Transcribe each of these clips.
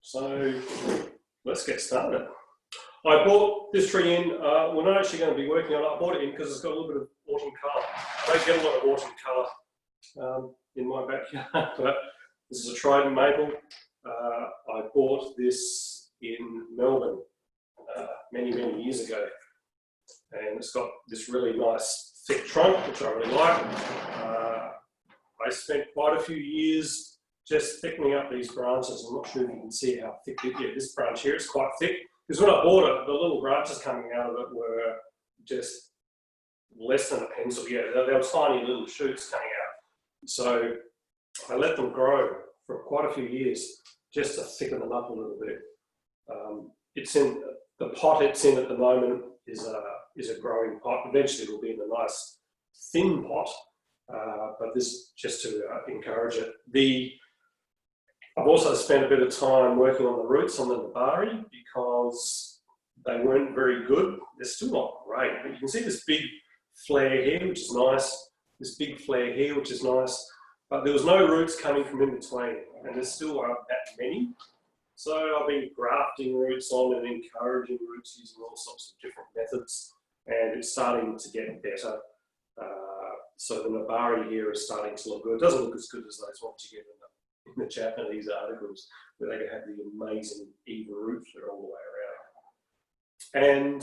So let's get started. I bought this tree in, we're not actually going to be working on it. I bought it in because it's got a little bit of autumn colour. I don't get a lot of autumn colour in my backyard, but this is a Trident maple. I bought this in Melbourne many years ago, and it's got this really nice thick trunk, which I really like. I spent quite a few years just thickening up these branches. I'm not sure if you can see how thick it is. Yeah, this branch here is quite thick, because when I bought it, the little branches coming out of it were just less than a pencil. Yeah, they were tiny little shoots coming out. So I let them grow for quite a few years just to thicken them up a little bit. It's in the pot it's in at the moment is a growing pot. Eventually it will be in a nice thin pot, but this just to encourage it. I've also spent a bit of time working on the roots on the Hackberry because they weren't very good. They're still not great, but you can see this big flare here, which is nice. This big flare here, which is nice. But there was no roots coming from in between, and there still aren't that many. So I've been grafting roots on and encouraging roots using all sorts of different methods, and it's starting to get better. So the Hackberry here is starting to look good. It doesn't look as good as those ones you get in the Japanese articles, where they have the amazing even root flare all the way around. And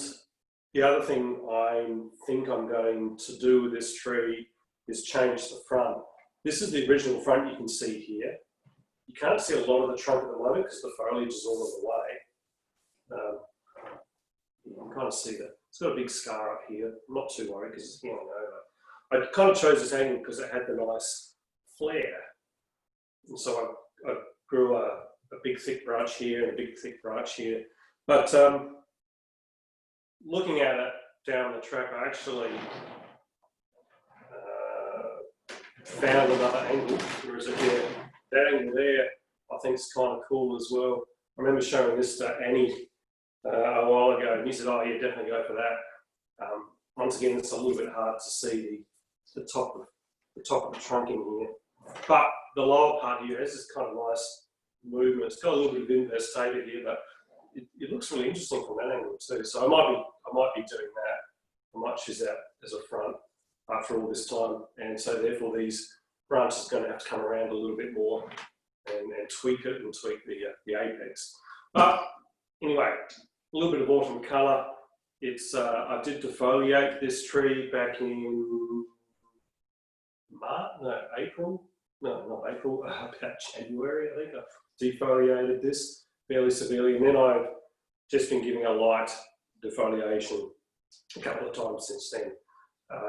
the other thing I think I'm going to do with this tree is change the front. This is the original front you can see here. You can't see a lot of the trunk at the moment because the foliage is all in the way. You can kind of see that. It's got a big scar up here. I'm not too worried because it's healing over. I kind of chose this angle because it had the nice flare. And so I grew a big thick branch here and a big thick branch here. But looking at it down the track, I actually found another angle. Whereas here, that angle there, I think is kind of cool as well. I remember showing this to Annie a while ago, and he said, "Oh yeah, definitely go for that." Once again, it's a little bit hard to see the top of the trunk in here, but the lower part here has this kind of nice movement. It's got a little bit of inverse taper here, but it looks really interesting from that angle too. So I might be doing that. I might choose that as a front after all this time, and so therefore these branches are going to have to come around a little bit more and tweak it and tweak the apex. But anyway, a little bit of autumn colour. It's I did defoliate this tree back in April. No, not April, about January, I think. I defoliated this fairly severely, and then I've just been giving a light defoliation a couple of times since then,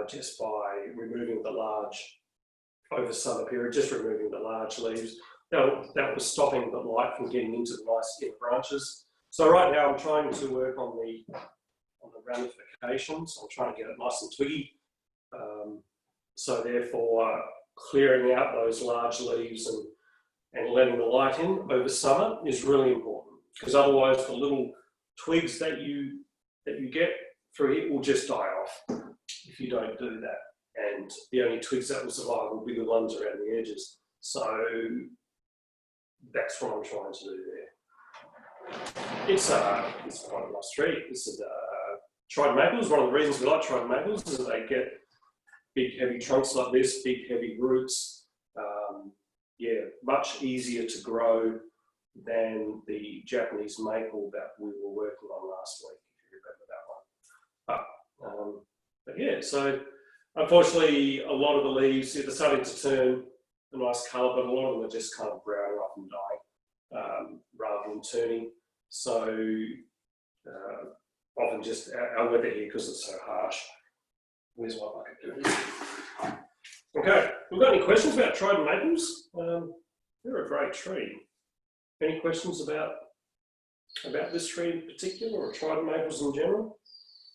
just by removing the large, over summer period, just removing the large leaves. That was stopping the light from getting into the nice inner branches. So right now I'm trying to work on the ramifications. I'm trying to get it nice and twiggy. So therefore, clearing out those large leaves and letting the light in over summer is really important, because otherwise the little twigs that you get through it will just die off if you don't do that. And the only twigs that will survive will be the ones around the edges. So that's what I'm trying to do there. It's quite a nice tree. This is Trident maples. One of the reasons we like Trident maples is that they get big heavy trunks like this, big heavy roots. Yeah, much easier to grow than the Japanese maple that we were working on last week, if you remember that one. But yeah, so unfortunately a lot of the leaves, they're starting to turn a nice colour, but a lot of them are just kind of browning off and dying rather than turning. So often just our weather here, because it's so harsh. Where's my bucket? Okay, we've got any questions about Trident maples? They're a great tree. Any questions about this tree in particular, or Trident maples in general,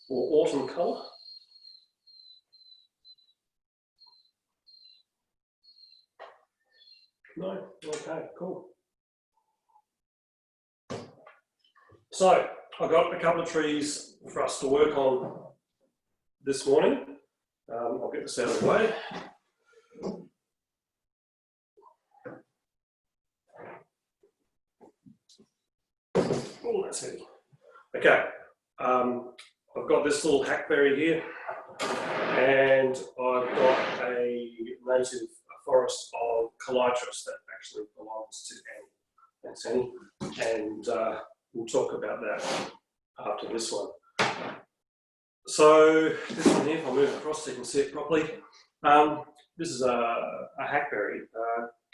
or autumn colour? No? Okay, cool. So I've got a couple of trees for us to work on this morning. I'll get this out of the way. Oh, that's heavy. Okay, I've got this little hackberry here, and I've got a native forest of Callitris that actually belongs to Annie. Thanks, Annie. And we'll talk about that after this one. So this one here, if I move it across so you can see it properly, this is a hackberry,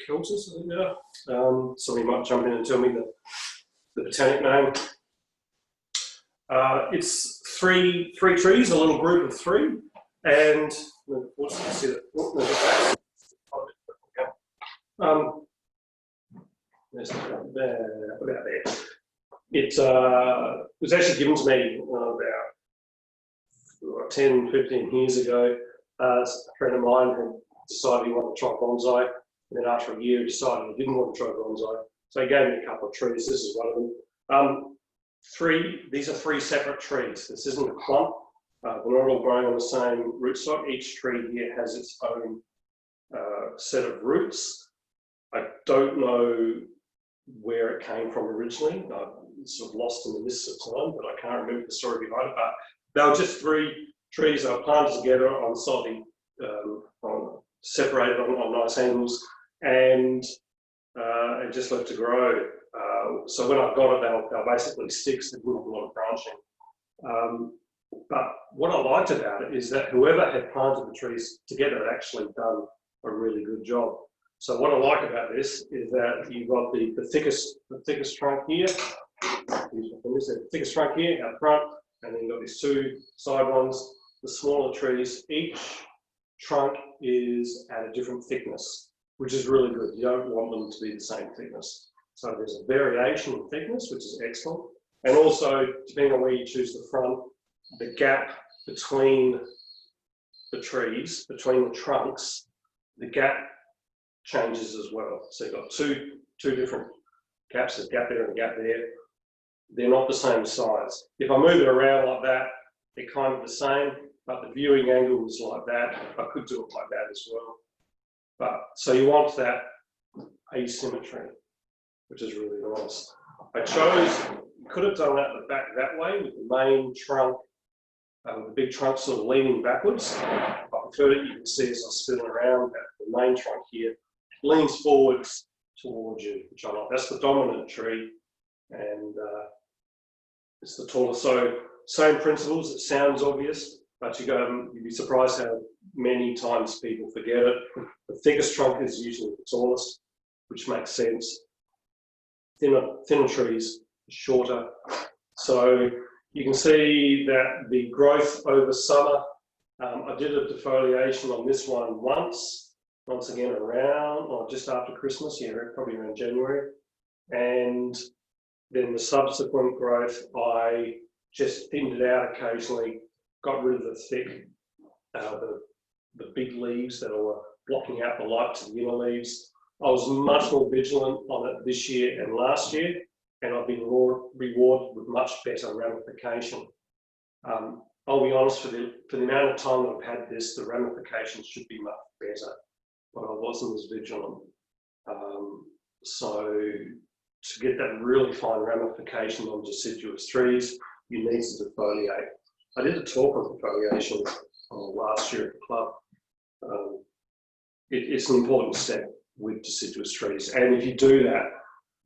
Callitris, I think they are. Somebody might jump in and tell me the botanic name. It's three trees, a little group of three, and what's you see that? There's about there. It was actually given to me about 10, 15 years ago. A friend of mine had decided he wanted to try bonsai, and then after a year he decided he didn't want to try bonsai. So he gave me a couple of trees. This is one of them. These are three separate trees. This isn't a clump. They're not all growing on the same rootstock. Each tree here has its own set of roots. I don't know where it came from originally. I'm sort of lost in the mists of time, but I can't remember the story behind it. But they were just three trees that were planted together on slightly separated on nice angles, and it just left to grow. So when I got it, they were basically sticks that wouldn't have a lot of branching. But what I liked about it is that whoever had planted the trees together had actually done a really good job. So what I like about this is that you've got the thickest trunk here, the thickest trunk here out front, and then you've got these two side ones, the smaller trees. Each trunk is at a different thickness, which is really good. You don't want them to be the same thickness. So there's a variation in thickness, which is excellent. And also, depending on where you choose the front, the gap between the trees, between the trunks, the gap changes as well. So you've got two different gaps, a gap there and a gap there. They're not the same size. If I move it around like that, they're kind of the same, but the viewing angle is like that. I could do it like that as well. But so you want that asymmetry, which is really nice. I could have done that at the back that way with the main trunk, the big trunk sort of leaning backwards. I preferred it. You can see as I spin around that the main trunk here leans forwards towards you, which I like. That's the dominant tree, and it's the tallest. So same principles. It sounds obvious, but you'd be surprised how many times people forget it. The thickest trunk is usually the tallest, which makes sense. Thinner trees, shorter. So you can see that the growth over summer, I did a defoliation on this one once again around, or just after Christmas, yeah, probably around January. And then the subsequent growth, I just thinned it out occasionally, got rid of the thick, the big leaves that were blocking out the light to the inner leaves. I was much more vigilant on it this year and last year, and I've been rewarded with much better ramification. I'll be honest, for the amount of time that I've had this, the ramifications should be much better, but I wasn't as vigilant. So to get that really fine ramification on deciduous trees, you need to defoliate. I did a talk on defoliation last year at the club. It's an important step with deciduous trees, and if you do that,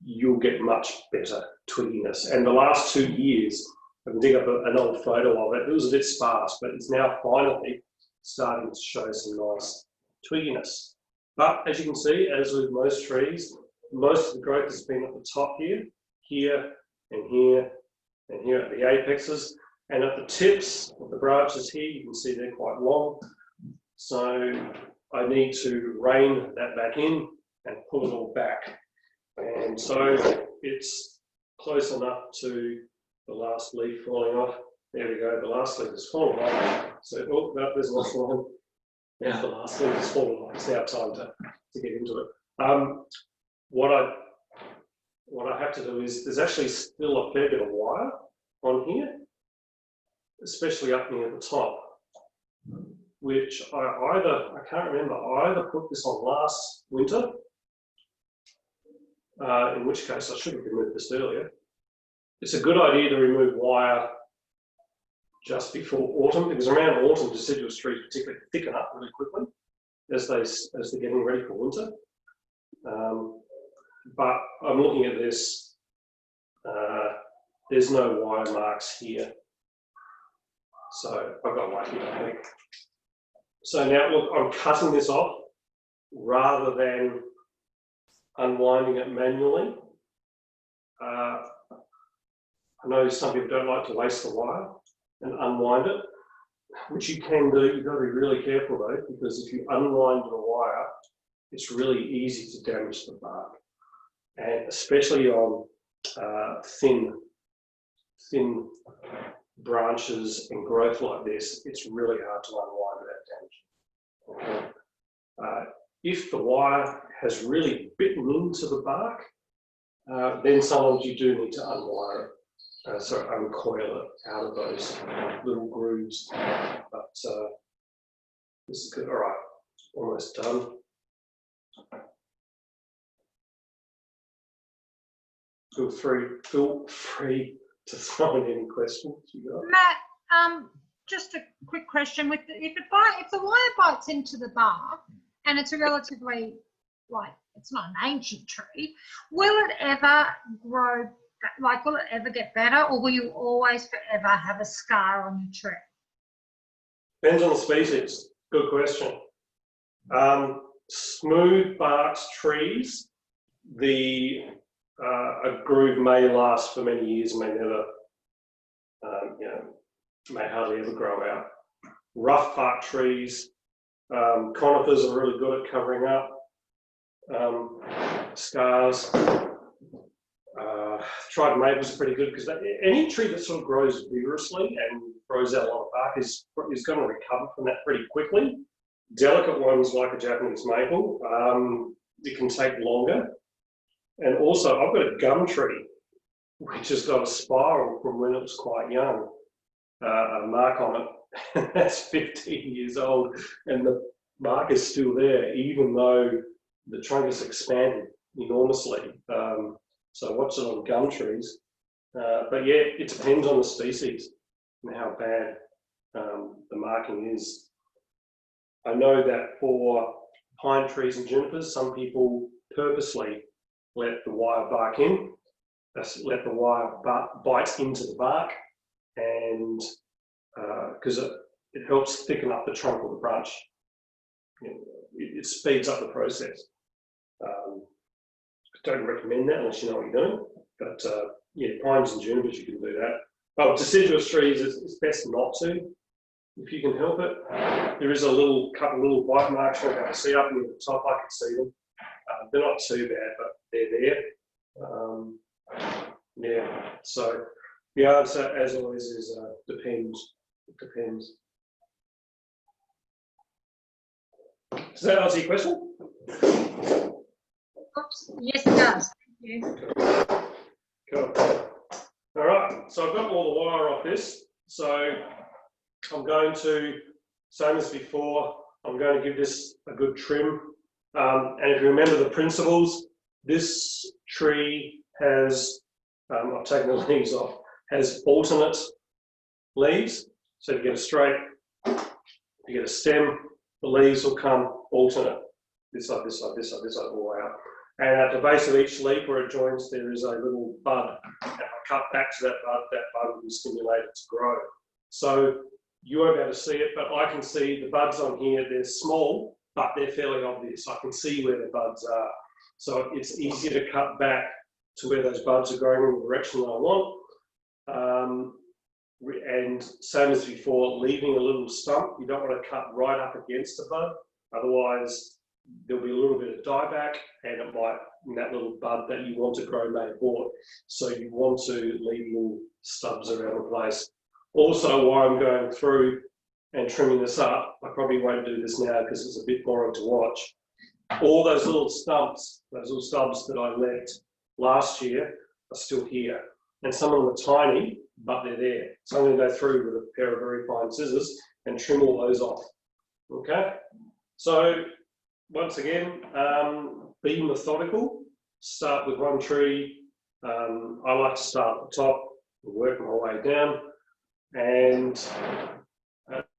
you'll get much better twigginess. And the last 2 years, I can dig up an old photo of it. It was a bit sparse, but it's now finally starting to show some nice twigginess. But as you can see, as with most trees, most of the growth has been at the top here, here, and here, and here at the apexes. And at the tips of the branches here, you can see they're quite long. So I need to rein that back in and pull it all back. And so it's close enough to the last leaf falling off. There we go, the last leaf is falling off. So, oh, no, there's another one. Now the last leaf is falling off. It's now time to get into it. What I have to do is, there's actually still a fair bit of wire on here, especially up near the top, which I can't remember, I either put this on last winter, in which case I should have removed this earlier, it's a good idea to remove wire just before autumn, because around autumn deciduous trees particularly thicken up really quickly as they're getting ready for winter. But I'm looking at this. There's no wire marks here, so I've got lucky, I think. So now look, I'm cutting this off rather than unwinding it manually. I know some people don't like to waste the wire and unwind it, which you can do. You've got to be really careful though, because if you unwind the wire, it's really easy to damage the bark, and especially on thin branches and growth like this, it's really hard to unwind without damage. Okay. If the wire has really bitten into the bark, then sometimes you do need to unwire it, so uncoil it out of those little grooves. But this is good. All right, almost done. Feel free to throw in any questions you got. Matt, just a quick question: if the wire bites into the bark and it's a relatively, like, it's not an ancient tree, will it ever grow? Like, will it ever get better, or will you always forever have a scar on your tree? Depends on the species. Good question. Smooth barked trees, a groove may last for many years, may never, may hardly ever grow out. Rough bark trees, conifers are really good at covering up scars. Tried maples are pretty good, because any tree that sort of grows vigorously and grows out a lot of bark is going to recover from that pretty quickly. Delicate ones like a Japanese maple, it can take longer. And also, I've got a gum tree which has got a spiral from when it was quite young, a mark on it. That's 15 years old, and the mark is still there, even though the trunk has expanded enormously. So watch it on gum trees. But yeah, it depends on the species and how bad the marking is. I know that for pine trees and junipers, some people purposely let the wire bark in, let the wire bite into the bark, and because it helps thicken up the trunk or the branch. It speeds up the process. Don't recommend that unless you know what you're doing, but yeah, pines and junipers you can do that. But deciduous trees, it's best not to, if you can help it. There is a couple of little bite marks I can see up near the top. I can see them. They're not too bad, but they're there. Yeah. So the answer, as always, is depends. It depends. Does that answer your question? Oops. Yes, it does. Thank you. Cool. All right. So I've got all the wire off this. So I'm going to, same as before, I'm going to give this a good trim. And if you remember the principles, this tree has, I've taken the leaves off, has alternate leaves. So to get a straight, you get a stem, the leaves will come alternate. This side, this side, this side, this side, all the way up. And at the base of each leaf where it joins, there is a little bud. And I cut back to that bud will be stimulated to grow. So you won't be able to see it, but I can see the buds on here. They're small, but they're fairly obvious. I can see where the buds are. So it's easier to cut back to where those buds are growing in the direction that I want. And same as before, leaving a little stump. You don't want to cut right up against the bud. Otherwise, there'll be a little bit of dieback, and it might, that little bud that you want to grow may abort. So you want to leave little stubs around the place. Also, while I'm going through and trimming this up, I probably won't do this now because it's a bit boring to watch. All those little stumps, those little stubs that I left last year are still here. And some of them are tiny, but they're there. So I'm going to go through with a pair of very fine scissors and trim all those off. Okay? So once again, be methodical. Start with one tree. I like to start at the top. work my way down, and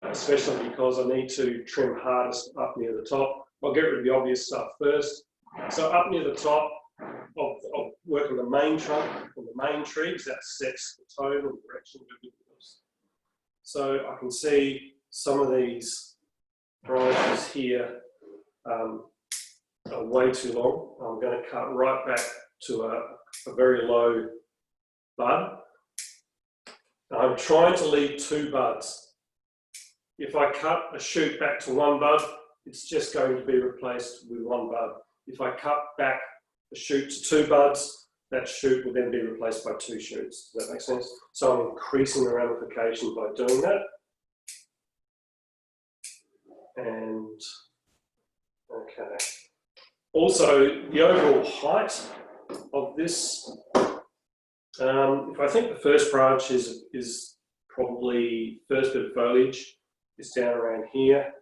especially because I need to trim hardest up near the top. I'll get rid of the obvious stuff first. So up near the top, I'll work on the main trunk, on the main tree, because that sets the tone and direction of everything else. So I can see some of these branches here are way too long. I'm going to cut right back to a very low bud. I'm trying to leave 2 buds. If I cut a shoot back to 1 bud, it's just going to be replaced with 1 bud. If I cut back a shoot to 2 buds, that shoot will then be replaced by 2 shoots. Does that make sense? So I'm increasing the ramification by doing that. And, okay. Also, the overall height of this, if I think the first branch is probably, first bit of foliage is down around here.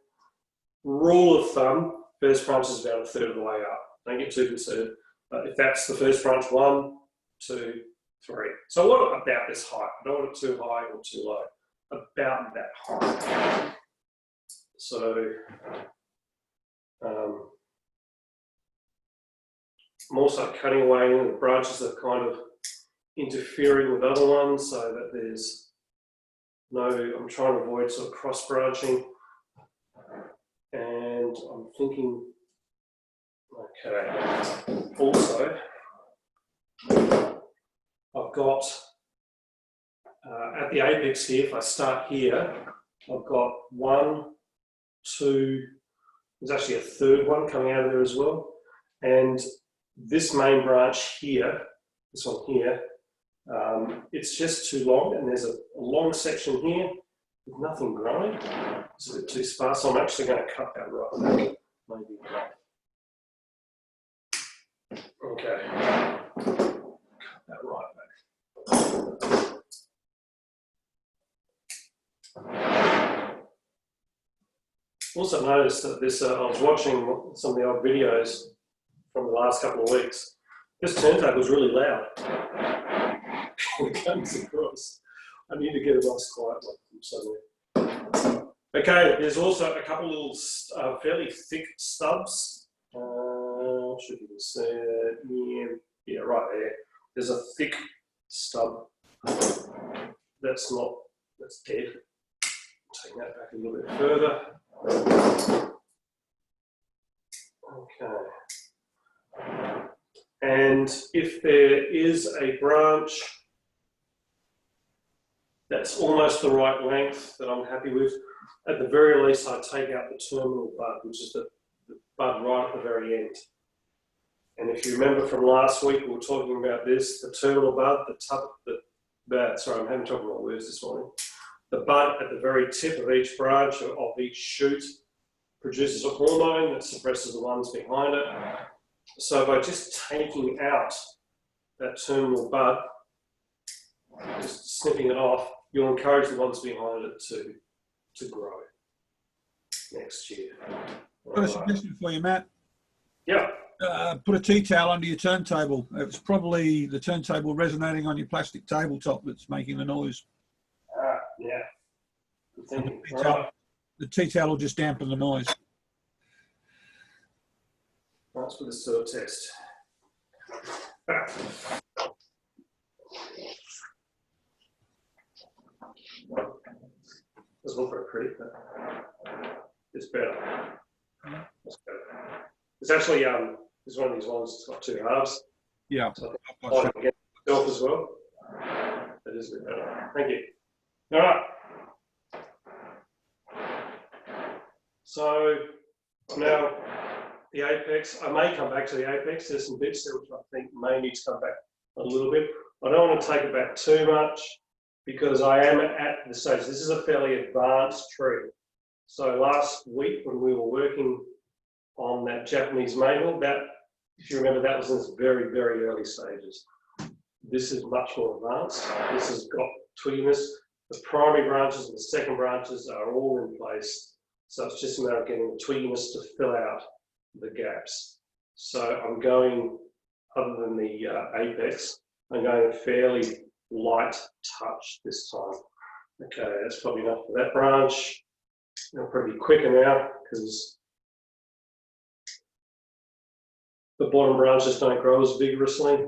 Rule of thumb, first branch is about 1/3 of the way up. Don't get too concerned. But if that's the first branch, 1, 2, 3. So I want it about this height. I don't want it too high or too low. About that height. So I'm also cutting away the branches that are kind of interfering with other ones, so that there's no, I'm trying to avoid sort of cross branching. And I'm thinking, okay, also I've got at the apex here, if I start here, I've got 1, 2, there's actually a 3rd one coming out of there as well. And this main branch here, this one here, it's just too long, and there's a long section here with nothing growing. It's a bit too sparse, so I'm actually going to cut that right back. Maybe. Okay. Cut that right back. Also noticed that this, I was watching some of the old videos from the last couple of weeks. This turntable is really loud. It comes across. I need to get a nice quiet one from somewhere. Okay, there's also a couple little fairly thick stubs. Should you see it? Yeah, right there. There's a thick stub. That's dead. Take that back a little bit further. Okay. And if there is a branch that's almost the right length that I'm happy with, at the very least I take out the terminal bud, which is the bud right at the very end. And if you remember from last week, we were talking about this, the terminal bud, sorry, I'm having trouble with my words this morning. The bud at the very tip of each branch of each shoot produces a hormone that suppresses the ones behind it. So by just taking out that terminal bud, just snipping it off, you'll encourage the ones behind it to grow next year. I've got a suggestion for you, Matt. Yeah. Put a tea towel under your turntable. It's probably the turntable resonating on your plastic tabletop that's making the noise. Yeah. Good thinking. The tea towel will just dampen the noise. Let's put this to a test. Doesn't look very pretty, but it's better. It's better. It's actually it's one of these ones that's got 2 halves. Yeah. So I can get myself as well. That is a bit better. Thank you. All right. So now the apex, I may come back to the apex. There's some bits there which I think may need to come back a little bit. I don't want to take it back too much because I am at the stage. This is a fairly advanced tree. So last week when we were working on that Japanese maple, if you remember, that was in its very, very early stages. This is much more advanced. This has got twigginess. The primary branches and the second branches are all in place. So it's just a matter of getting the twigginess to fill out the gaps. So I'm going, other than the apex, I'm going fairly light touch this time. Okay, that's probably enough for that branch. I'll probably be quicker now because the bottom branches don't grow as vigorously.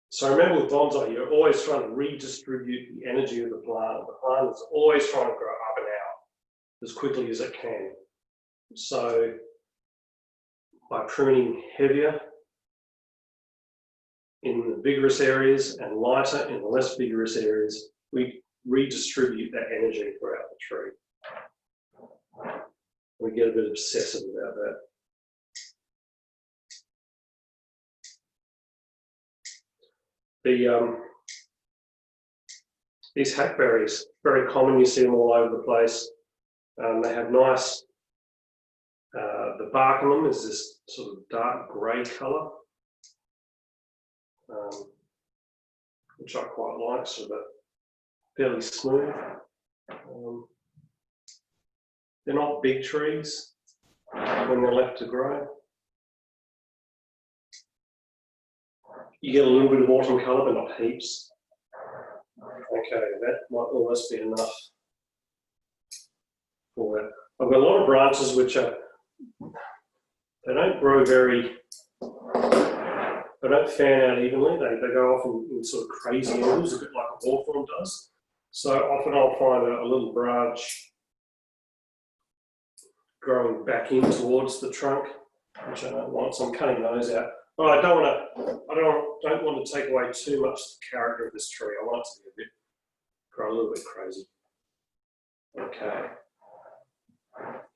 So remember with bonsai, you're always trying to redistribute the energy of the plant. The plant is always trying to grow up and out as quickly as it can. So by pruning heavier in the vigorous areas and lighter in the less vigorous areas, we redistribute that energy throughout the tree. We get a bit obsessive about that. These hackberries, very common, you see them all over the place. They have nice, the bark on them is this sort of dark grey colour, which I quite like, so they're fairly smooth. They're not big trees when they're left to grow. You get a little bit of autumn colour, but not heaps. Okay, that might almost be enough for that. I've got a lot of branches which are, they don't grow very, they don't fan out evenly. They go off in sort of crazy angles, a bit like a hawthorn does. So often I'll find a little branch growing back in towards the trunk, which I don't want, so I'm cutting those out. But I don't want to take away too much the character of this tree. I want it to be grow a little bit crazy. Okay.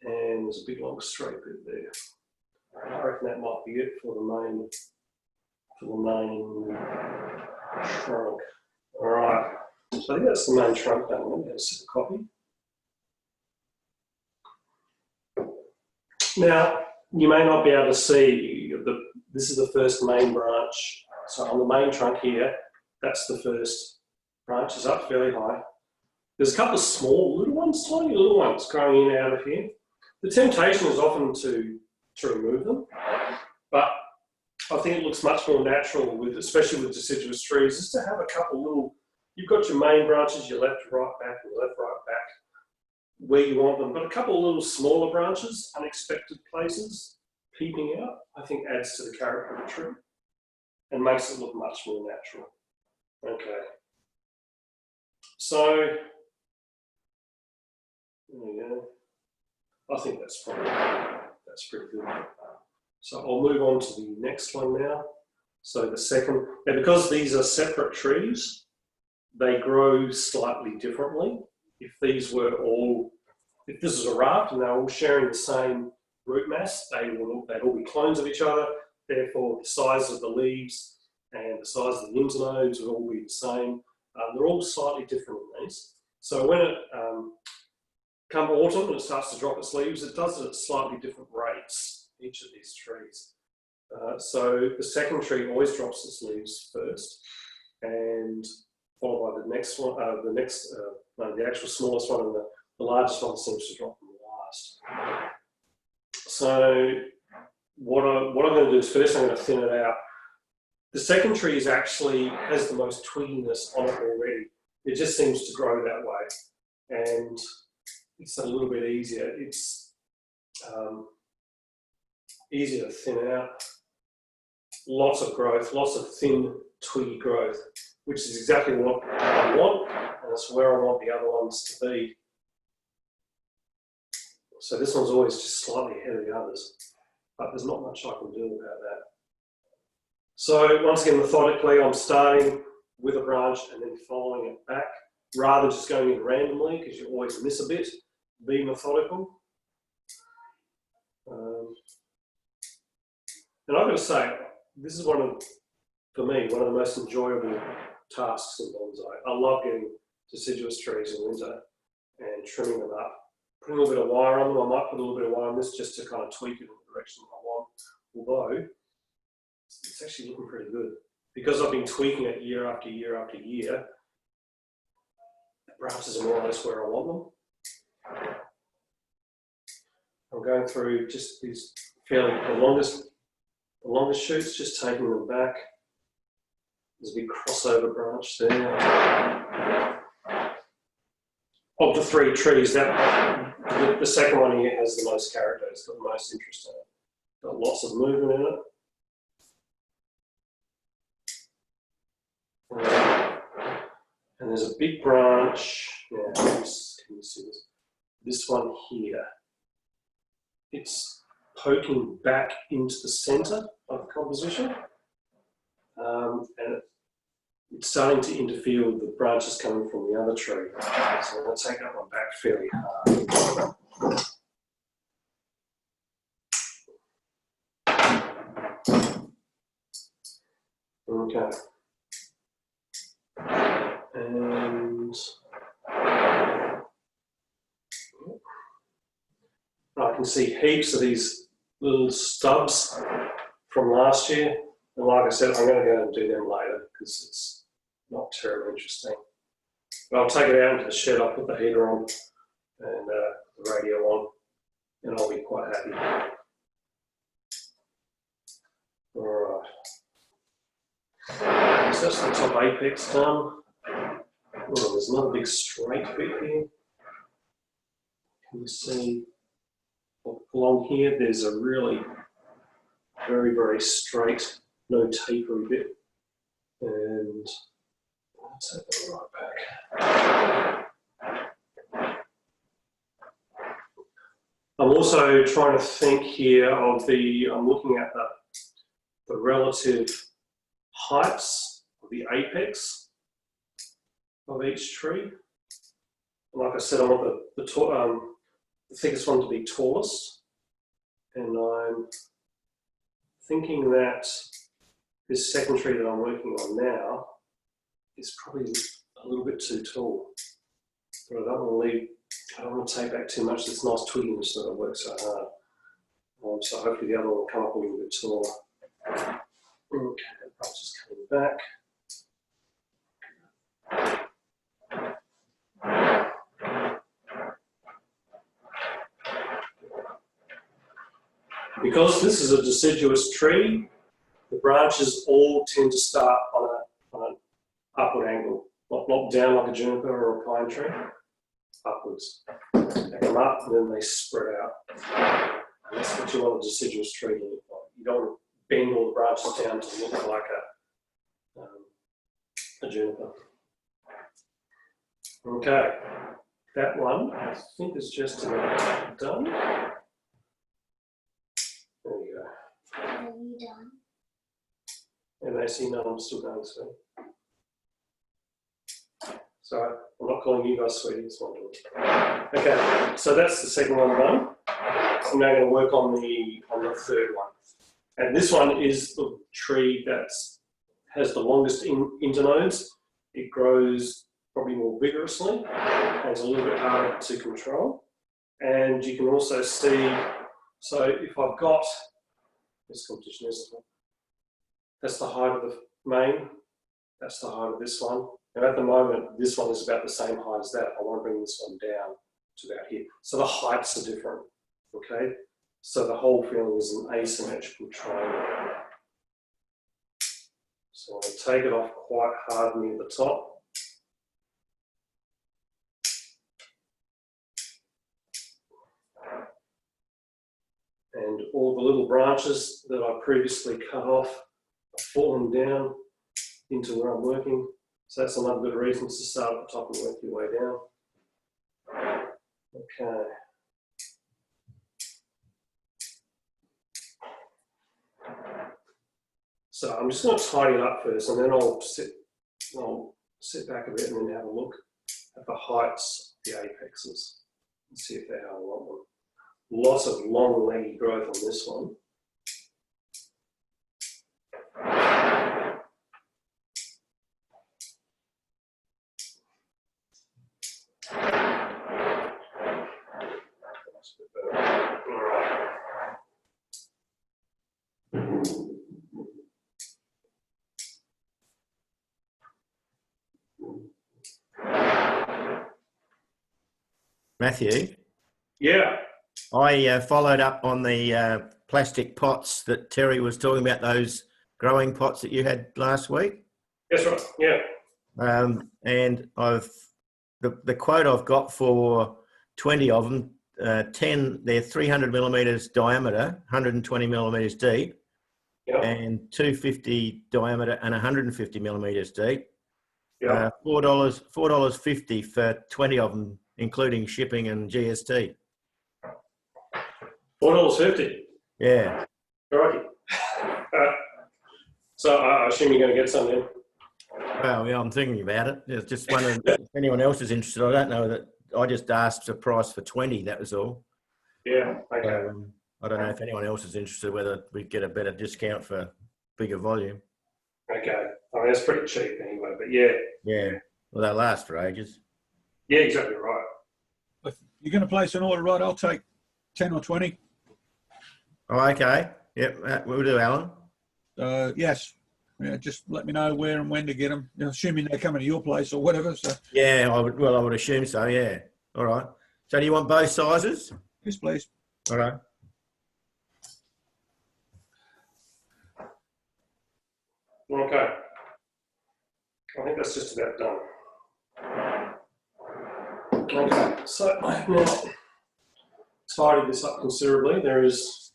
And there's a big long straight bit there. I reckon that might be it for the main trunk. All right. So I think that's the main trunk done. I'm going to set a copy. Now, you may not be able to see, this is the first main branch. So on the main trunk here, that's the first branch, is up fairly high. There's a couple of small little ones, tiny little ones growing in and out of here. The temptation is often to remove them, but I think it looks much more natural, with, especially with deciduous trees, just to have a couple little, you've got your main branches, your left, right, back, and left, right, back, where you want them, but a couple of little smaller branches, unexpected places, peeping out, I think adds to the character of the tree and makes it look much more natural. Okay. So, there we go. I think that's pretty good. So I'll move on to the next one now. So the second, and because these are separate trees, they grow slightly differently. If these were all, if this is a raft and they're all sharing the same root mass, they'd all be clones of each other. Therefore, the size of the leaves and the size of the limbs and nodes would all be the same. They're all slightly different in these. So when it come autumn and it starts to drop its leaves, it does it at slightly different rates, each of these trees. So the second tree always drops its leaves first, and followed by the next one, the actual smallest one, and the largest one seems to drop them last. So what I'm going to do is first I'm going to thin it out. The second tree is actually has the most twigginess on it already. It just seems to grow that way, and it's a little bit easier. It's easier to thin out. Lots of growth, lots of thin, twiggy growth, which is exactly what I want, and that's where I want the other ones to be. So this one's always just slightly ahead of the others, but there's not much I can do about that. So once again, methodically, I'm starting with a branch and then following it back, rather than just going in randomly, because you always miss a bit. Be methodical. And I've got to say, this is for me, one of the most enjoyable tasks in bonsai. I love getting deciduous trees in winter and trimming them up. Putting a little bit of wire on them. I might put a little bit of wire on this just to kind of tweak it in the direction I want. Although, it's actually looking pretty good. Because I've been tweaking it year after year after year, the branches are more or less where I want them. I'm going through just these the longest The longest shoots, just taking them back. There's a big crossover branch there. Of the three trees, the second one here has the most character. It's got the most interest in it. Got lots of movement in it. And there's a big branch. Yeah, can you see this? This one here. It's poking back into the centre of the composition. And it's starting to interfere with the branches coming from the other tree. So I'm going to take that one back fairly hard. Okay. And I can see heaps of these little stubs from last year. And like I said, I'm going to go and do them later because it's not terribly interesting. But I'll take it out into the shed, I'll put the heater on and the radio on, and I'll be quite happy. Alright. So that's the top apex done. Oh, there's another big straight bit here. Can you see along here? There's a really very, very straight, no tapery bit. And I'll take that right back. I'm also trying to think here of I'm looking at the relative heights of the apex of each tree. Like I said, I want the thickest one to be tallest, and I'm thinking that this second tree that I'm working on now is probably a little bit too tall. But I don't want to take back too much of this nice twigginess that I work so hard. So hopefully the other one will come up a little bit taller. Okay, the branch is coming back. Because this is a deciduous tree, the branches all tend to start on an upward angle, not down like a juniper or a pine tree, upwards. They come up and then they spread out. And that's what you want a deciduous tree to look like. You don't want to bend all the branches down to look like a juniper. Okay, that one I think is just about done. There we go. Are you done? And they see, no, I'm still going, sweetie. Sorry, I'm not calling you guys sweetie, it's my daughter. Okay, so that's the second one done. I'm now going to work on the third one. And this one is the tree that has the longest internodes. It grows probably more vigorously and it's a little bit harder to control. And you can also see, so if I've got this competition, that's the height of the main, that's the height of this one. And at the moment, this one is about the same height as that. I want to bring this one down to about here. So the heights are different, okay? So the whole feeling is an asymmetrical triangle. So I'm going to take it off quite hard near the top. And all the little branches that I previously cut off are falling down into where I'm working. So that's another good reason to start at the top and work your way down. Okay. So I'm just going to tidy it up first, and then I'll sit back a bit and then have a look at the heights of the apexes and see if they have a lot more. Lots of long leggy growth on this one. Matthew, Yeah. I followed up on the plastic pots that Terry was talking about, those growing pots that you had last week. That's right. Yeah. And the quote I've got for 20 of them, 10, they're 300 millimetres diameter, 120 millimetres deep, Yeah. and 250 diameter and 150 millimetres deep. Yeah. $4.50 for 20 of them, including shipping and GST. $4.50. Yeah. Alrighty. So I assume you're going to get some then. Well, yeah, I'm thinking about it. It's just wondering if anyone else is interested. I don't know that. I just asked the price for 20. That was all. Yeah. Okay. So, I don't know if anyone else is interested, whether we get a better discount for bigger volume. Okay. I mean, it's pretty cheap anyway, but yeah. Yeah. Well, they last for ages. Yeah, exactly right. If you're going to place an order, right, I'll take 10 or 20. Oh, okay. Yep, we'll do, Alan. Yes. Yeah, just let me know where and when to get them, assuming they're coming to your place or whatever. So. Yeah, I would assume so, yeah. All right. So do you want both sizes? Yes, please. All right. Okay. I think that's just about done. Okay. So I've now tidied this up considerably. There is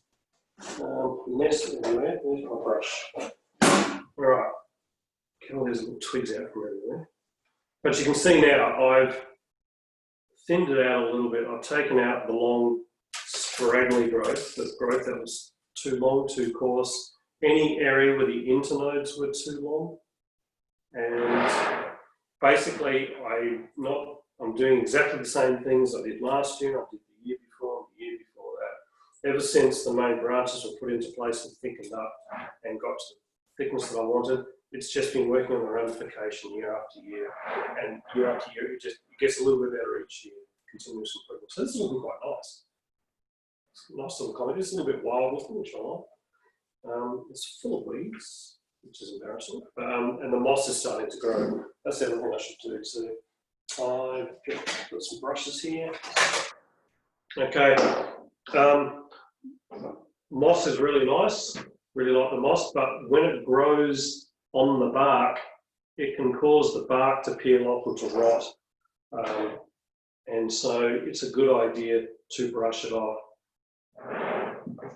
mess everywhere. There's my brush. All right. Get all these little twigs out from everywhere. But you can see now I've thinned it out a little bit. I've taken out the long, scraggly growth, the growth that was too long, too coarse, any area where the internodes were too long. And basically, I'm doing exactly the same things I did last year, I did the year before, and the year before that. Ever since the main branches were put into place and thickened up and got to the thickness that I wanted, it's just been working on the ramification year after year. And year after year, it gets a little bit better each year, continuous improvement. So this is looking quite nice. It's a nice little comic. It's a little bit wild looking, which I like. It's full of weeds, which is embarrassing. And the moss is starting to grow. That's the other thing I should do too. I've got some brushes here. Okay. Moss is really nice. Really like the moss, but when it grows on the bark, it can cause the bark to peel off or to rot. And so it's a good idea to brush it off.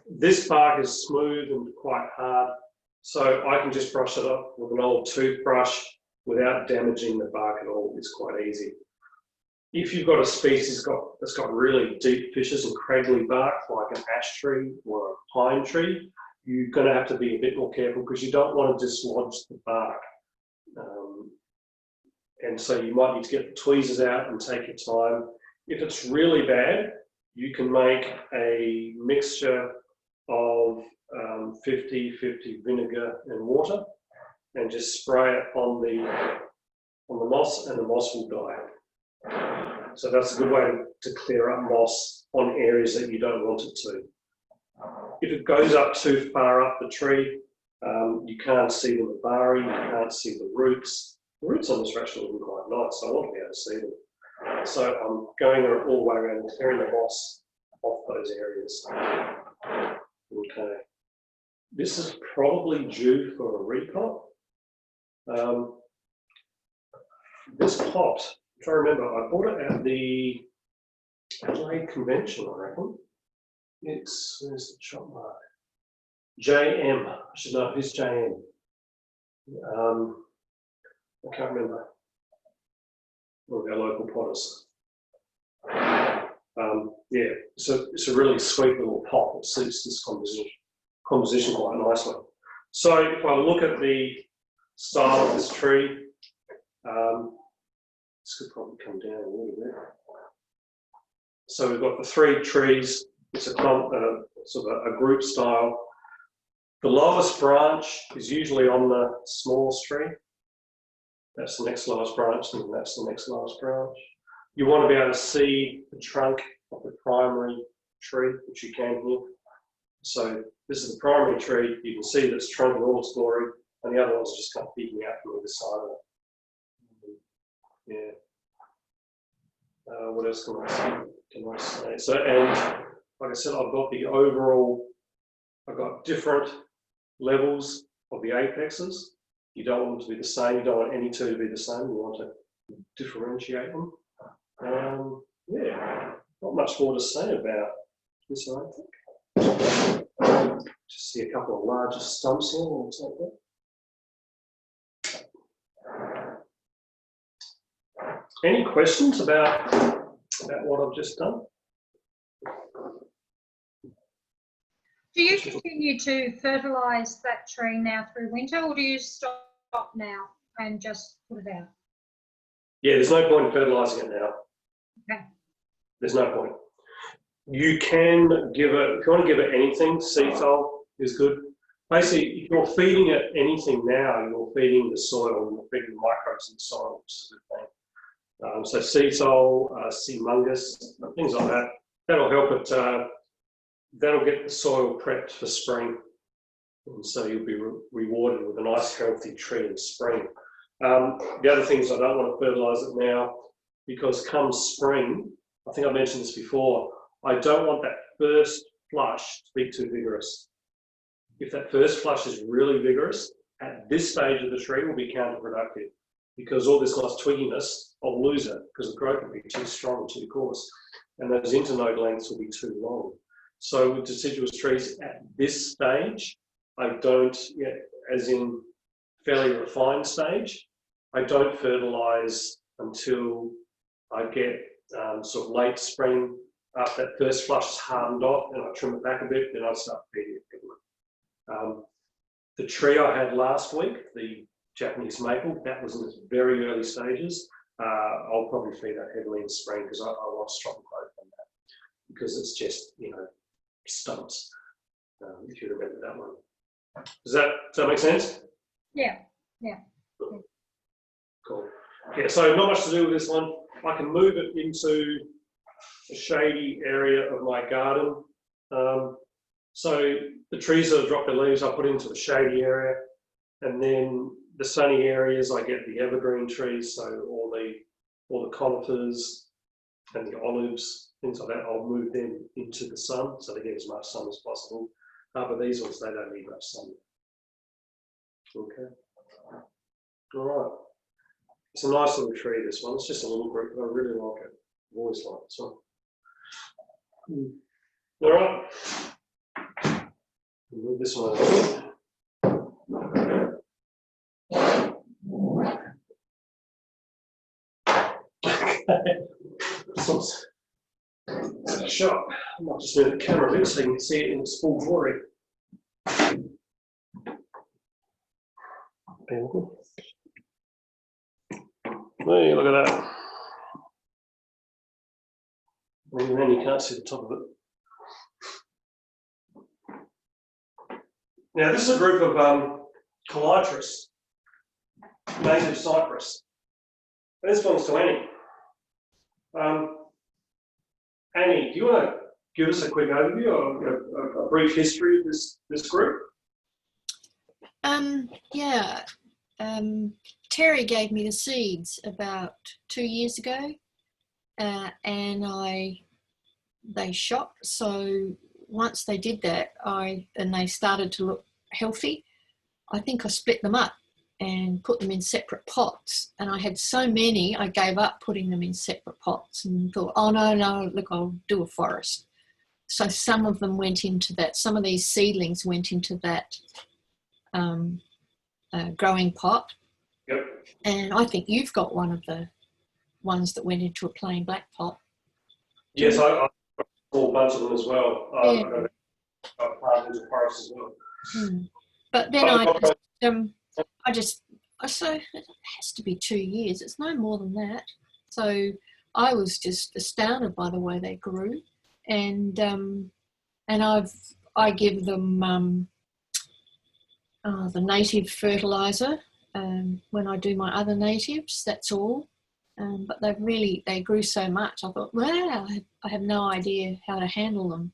This bark is smooth and quite hard, so I can just brush it off with an old toothbrush without damaging the bark at all. It's quite easy. If you've got a species that's got really deep fissures and craggly bark, like an ash tree or a pine tree, you're going to have to be a bit more careful because you don't want to dislodge the bark. And so you might need to get the tweezers out and take your time. If it's really bad, you can make a mixture of 50-50 vinegar and water and just spray it on the moss, and the moss will die. So that's a good way to clear up moss on areas that you don't want it to. If it goes up too far up the tree, you can't see the mabari, you can't see the roots. The roots on this are actually looking quite nice, so I want to be able to see them. So I'm going all the way around and clearing the moss off those areas. Okay. This is probably due for a repot. This pot, I'm trying to remember, I bought it at the Adelaide Convention, I reckon. Where's the shop mark? JM. I should know who's JM. I can't remember. One of our local potters. Yeah, so it's a really sweet little pot that suits this composition quite nicely. So if I look at the style of this tree, this could probably come down a little bit. So we've got the three trees. It's a sort of a group style. The lowest branch is usually on the smallest tree. That's the next lowest branch, and that's the next lowest branch. You want to be able to see the trunk of the primary tree, which you can here. So this is the primary tree. You can see that it's trunk in all its glory, and the other one's just kind of peeking out from either side of it. Yeah. What else can I say? So, and like I said, I've got the overall, I've got different levels of the apexes. You don't want them to be the same. You don't want any two to be the same. You want to differentiate them. Yeah, not much more to say about this, I think. Just see a couple of larger stumps here. We'll take that. Any questions about what I've just done? Do you continue to fertilise that tree now through winter, or do you stop now and just put it out? Yeah, there's no point in fertilising it now. Okay. There's no point. You can give it, if you want to give it anything, seed thol is good. Basically, if you're feeding it anything now, you're feeding the soil, you're feeding the microbes in the soil, which is a good thing. So seed thol, sea mungus, things like that, that'll help it, that'll get the soil prepped for spring. And so you'll be rewarded with a nice healthy tree in spring. The other thing is I don't want to fertilise it now because come spring, I think I mentioned this before, I don't want that first flush to be too vigorous. If that first flush is really vigorous, at this stage of the tree will be counterproductive because all this nice twigginess, I'll lose it because the growth will be too strong, too coarse, and those internode lengths will be too long. So with deciduous trees at this stage, I don't, as in fairly refined stage, I don't fertilise until I get sort of late spring, after that first flush is hardened off and I trim it back a bit, then I start feeding it heavily. The tree I had last week, the Japanese maple, that was in its very early stages. I'll probably feed that heavily in spring because I want strong growth on that because it's just, stumps, if you remember that one. Does that make sense? Yeah. Cool. Yeah, so not much to do with this one. I can move it into a shady area of my garden. So the trees that have dropped their leaves, I put into the shady area, and then the sunny areas, I get the evergreen trees, so all the conifers and the olives, things like that. I'll move them into the sun, so they get as much sun as possible. But these ones, they don't need much sun. Okay. All right. It's a nice little tree, this one. It's just a little group, but I really like it. I've always liked this one. All right. Move this one over. This one's a shot. I might just move the camera a bit so you can see it in its full glory. Hey, look at that. And then you can't see the top of it. Now, this is a group of Callitris, native Cypress. This belongs to Annie. Annie, do you want to give us a quick overview or a brief history of this group? Yeah. Terry gave me the seeds about 2 years ago, and they shot. So once they did that, and they started to look healthy, I think I split them up and put them in separate pots. And I had so many, I gave up putting them in separate pots and thought, oh no, look, I'll do a forest. So some of them went into that. Some of these seedlings went into that growing pot. Yep. And I think you've got one of the ones that went into a plain black pot. Yes, I've got a small bunch of them as well. Yeah. I've planted into forest as well. But then so it has to be 2 years. It's no more than that. So I was just astounded by the way they grew, and I give them the native fertilizer when I do my other natives. That's all. But they grew so much. I thought, wow, I have no idea how to handle them.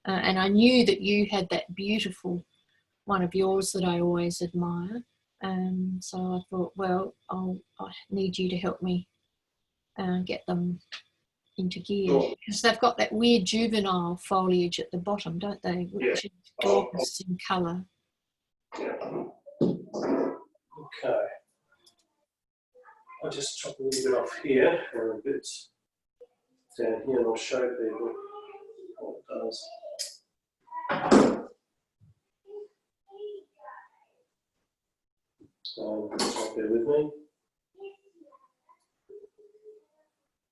And I knew that you had that beautiful one of yours that I always admire. So I thought, well, I need you to help me get them into gear, Sure. because they've got that weird juvenile foliage at the bottom, don't they? Which is gorgeous in colour. Yeah. Okay. I'll just chop a little bit off here and a bit down here, and I'll show people what it does. Just bear with me.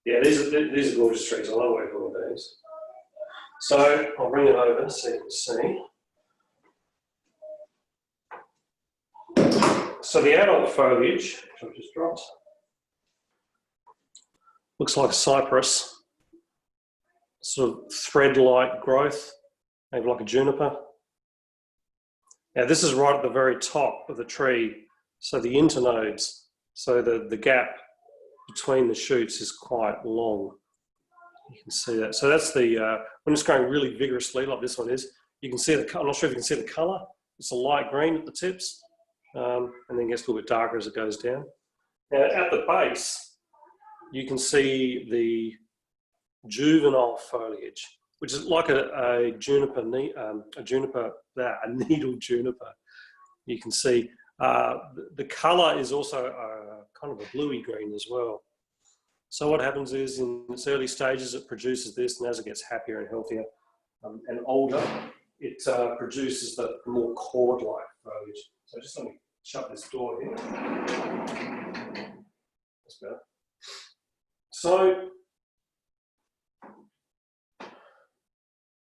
Yeah, these are gorgeous trees. I love working with these. So I'll bring it over so you can see. So the adult foliage, which I've just dropped, looks like cypress, sort of thread-like growth, maybe like a juniper. Now this is right at the very top of the tree, so the internodes, so the gap between the shoots is quite long. You can see that. So that's the, when it's growing really vigorously like this one is, you can see the, I'm not sure if you can see the colour, it's a light green at the tips, and then gets a little bit darker as it goes down. Now at the base, you can see the juvenile foliage, which is like a juniper, a needle juniper. You can see the colour is also kind of a bluey green as well. So what happens is in its early stages it produces this, and as it gets happier and healthier and older, it produces the more cord-like foliage. So just let me shut this door here. That's better. So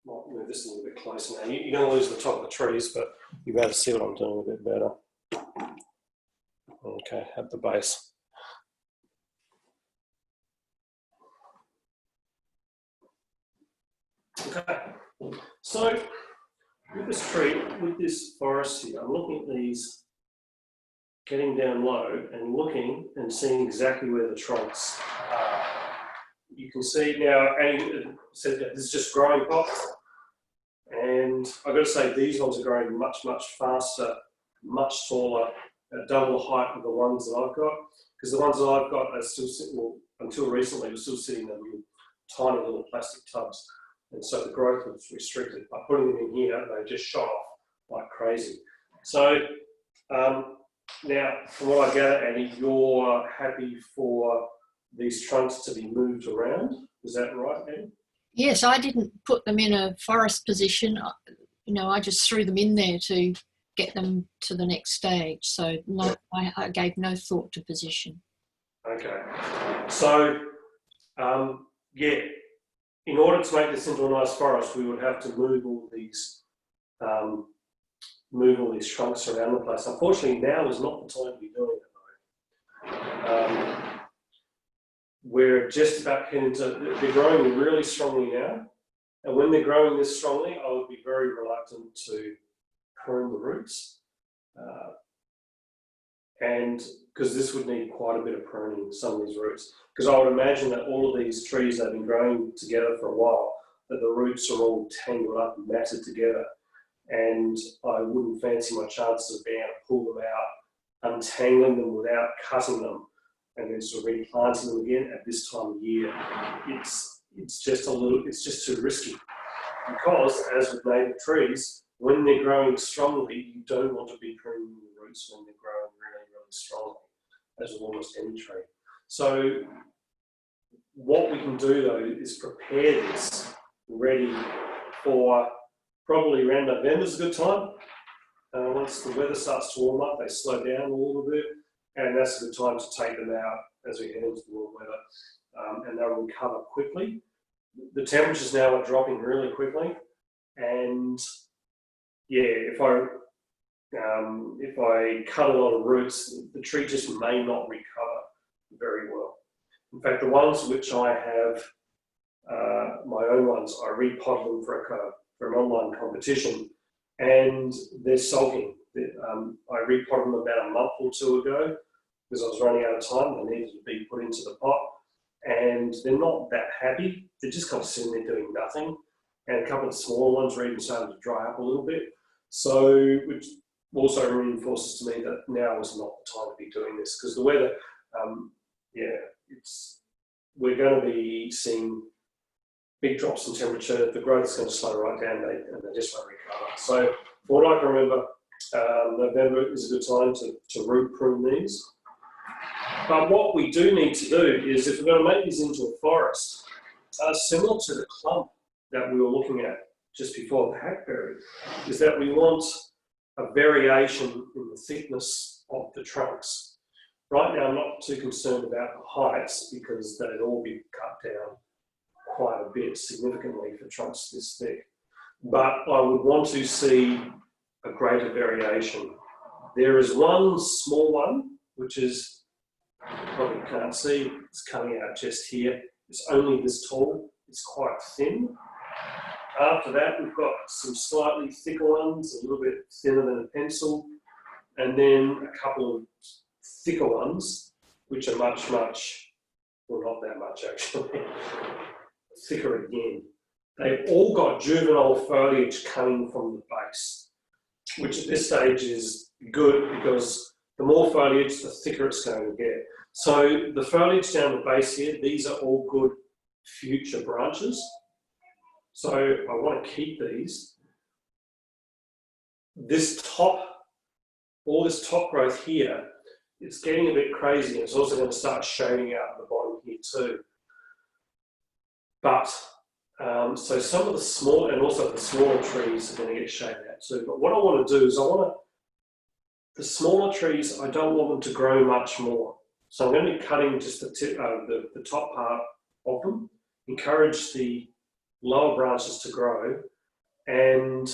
might move this a little bit closer now. You're going to lose the top of the trees, but you'll be able to see what I'm doing a bit better. Okay, at the base. Okay, so with this tree, with this forest here, I'm looking at these getting down low and looking and seeing exactly where the trunks are. You can see now, and so this is just growing pots, and I've got to say these ones are growing much, much faster, much taller, at double the height of the ones that I've got, because the ones that I've got are still sitting, well, until recently, were still sitting in tiny little plastic tubs, and so the growth was restricted. By putting them in here, they just shot off like crazy. So now, from what I gather, Annie, you're happy for these trunks to be moved around. Is that right, Annie? Yes, I didn't put them in a forest position. You know, I just threw them in there to get them to the next stage. So no, I gave no thought to position. Okay. So, yeah, in order to make this into a nice forest, we would have to move all these trunks around the place. Unfortunately, now is not the time to be doing it, though. We're just about heading to, they're growing really strongly now, and when they're growing this strongly, I would be very reluctant to prune the roots, and because this would need quite a bit of pruning, some of these roots, because I would imagine that all of these trees that have been growing together for a while, that the roots are all tangled up and matted together, and I wouldn't fancy my chances of being able to pull them out, untangling them without cutting them, and then sort of replanting them again at this time of year. It's just too risky, because as with native trees, when they're growing strongly, you don't want to be pruning the roots when they're growing really, really strongly, as with almost any tree. So what we can do though is prepare this ready for probably around November's a good time. Once the weather starts to warm up, they slow down a little bit, and that's a good time to take them out as we head into the warm weather, and they'll recover quickly. The temperatures now are dropping really quickly, and yeah, if I cut a lot of roots, the tree just may not recover very well. In fact, the ones which I have, my own ones, I repotted them for an online competition, and they're sulking. I repotted them about a month or two ago because I was running out of time. They needed to be put into the pot, and they're not that happy. They're just kind of sitting there doing nothing. And a couple of smaller ones are even starting to dry up a little bit. So, which also reinforces to me that now is not the time to be doing this, because the weather, yeah, we're going to be seeing big drops in temperature. The growth is going to slow right down, and they just won't recover. So, from what I can remember, November is a good time to root prune these. But what we do need to do is, if we're going to make these into a forest, similar to the clump that we were looking at just before the hackberry, is that we want a variation in the thickness of the trunks. Right now, I'm not too concerned about the heights because they'd all be cut down quite a bit, significantly, for trunks this thick. But I would want to see a greater variation. There is one small one, which is, you probably can't see, it's coming out just here. It's only this tall, it's quite thin. After that, we've got some slightly thicker ones, a little bit thinner than a pencil, and then a couple of thicker ones, which are much, well, not that much actually, thicker again. They've all got juvenile foliage coming from the base, which at this stage is good because the more foliage, the thicker it's going to get. So the foliage down the base here, these are all good future branches. So I want to keep these. This top, all this top growth here, it's getting a bit crazy. It's also going to start shading out at the bottom here too. But, so some of the small, and also the smaller trees are going to get shaded out too. But what I want to do is the smaller trees, I don't want them to grow much more. So I'm going to be cutting just the top part of them, encourage the lower branches to grow, and